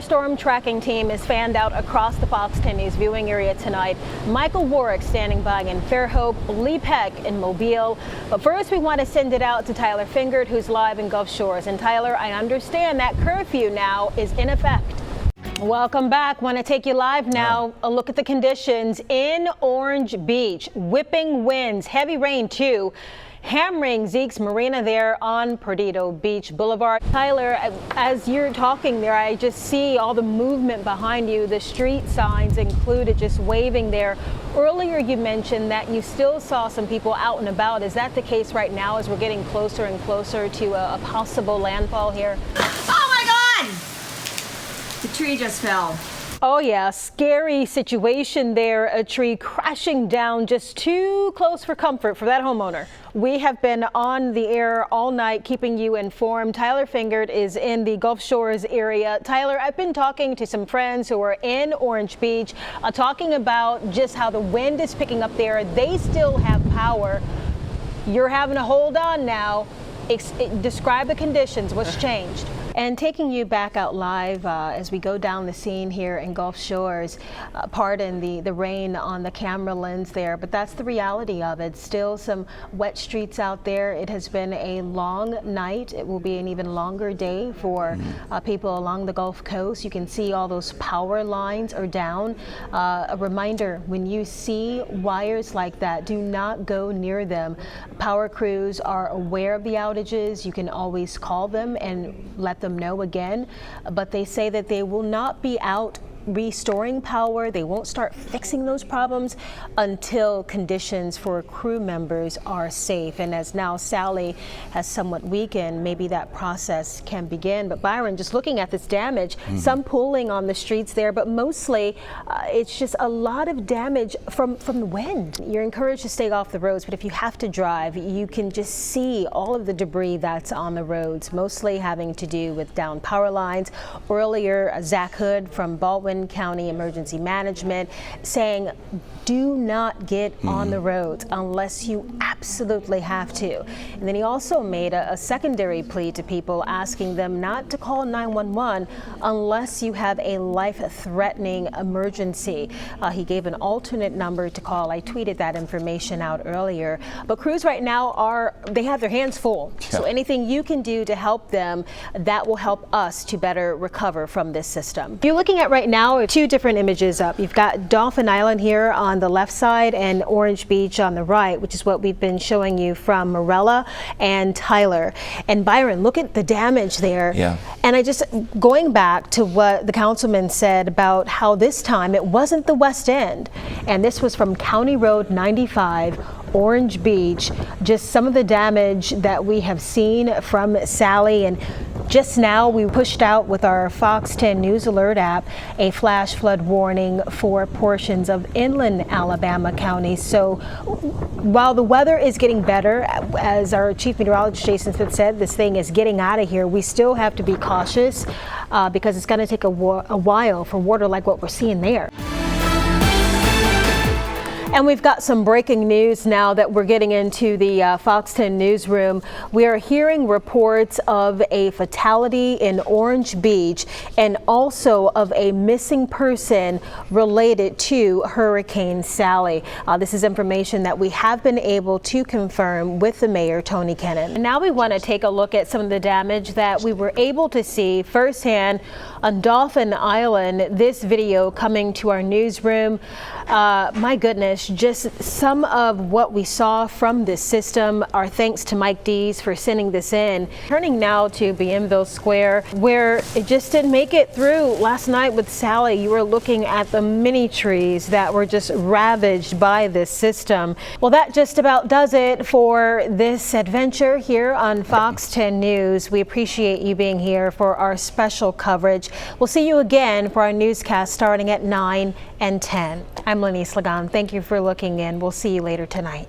Our storm tracking team is fanned out across the Fox 10 News viewing area tonight. Michael Warwick standing by in Fairhope, Lee Peck in Mobile. But first, we want to send it out to Tyler Fingert, who's live in Gulf Shores. And Tyler, I understand that curfew now is in effect. Welcome back. Want to take you live now. A look at the conditions in Orange Beach. Whipping winds, heavy rain too. Hammering Zeke's Marina there on Perdido Beach Boulevard. Tyler, as you're talking there, I just see all the movement behind you, the street signs included, just waving there. Earlier you mentioned that you still saw some people out and about. Is that the case right now as we're getting closer and closer to a possible landfall here? Oh my God! The tree just fell. Oh yeah, scary situation there. A tree crashing down just too close for comfort for that homeowner. We have been on the air all night keeping you informed. Tyler Fingert is in the Gulf Shores area. Tyler, I've been talking to some friends who are in Orange Beach, talking about just how the wind is picking up there. They still have power. You're having to hold on now. Describe the conditions. What's changed? And taking you back out live as we go down the scene here in Gulf Shores. Pardon the rain on the camera lens there, but that's the reality of it. Still some wet streets out there. It has been a long night. It will be an even longer day for people along the Gulf Coast. You can see all those power lines are down. A reminder, when you see wires like that, do not go near them. Power crews are aware of the outages. You can always call them and let them know again, but they say that they will not be out restoring power. They won't start fixing those problems until conditions for crew members are safe. And as now Sally has somewhat weakened, maybe that process can begin. But Byron, just looking at this damage, some pooling on the streets there, but mostly it's just a lot of damage from the wind. You're encouraged to stay off the roads, but if you have to drive, you can just see all of the debris that's on the roads, mostly having to do with down power lines. Earlier, Zach Hood from Baldwin County Emergency Management saying do not get on the roads unless you absolutely have to. And then he also made a secondary plea to people, asking them not to call 911 unless you have a life-threatening emergency. He gave an alternate number to call. I tweeted that information out earlier. But crews right now they have their hands full. Yeah. So anything you can do to help them, that will help us to better recover from this system. You're looking at right now two different images up. You've got Dolphin Island here on the left side and Orange Beach on the right, which is what we've been showing you from Morella and Tyler. And Byron, look at the damage there. Yeah. And going back to what the councilman said about how this time it wasn't the West End, and this was from County Road 95, Orange Beach, just some of the damage that we have seen from Sally. And just now we pushed out with our Fox 10 News Alert app a flash flood warning for portions of inland Alabama counties. So while the weather is getting better, as our chief meteorologist Jason Smith said, this thing is getting out of here, we still have to be cautious because it's going to take a while for water like what we're seeing there. And we've got some breaking news now that we're getting into the Fox 10 newsroom. We are hearing reports of a fatality in Orange Beach and also of a missing person related to Hurricane Sally. This is information that we have been able to confirm with the mayor, Tony Kennan. And now we want to take a look at some of the damage that we were able to see firsthand on Dolphin Island. This video coming to our newsroom. My goodness, just some of what we saw from this system. Our thanks to Mike Dees for sending this in. Turning now to Bienville Square, where it just didn't make it through last night with Sally. You were looking at the mini trees that were just ravaged by this system. Well, that just about does it for this adventure here on Fox 10 News. We appreciate you being here for our special coverage. We'll see you again for our newscast starting at 9 and 10. I'm Lenise Ligon. Thank you for looking in. We'll see you later tonight.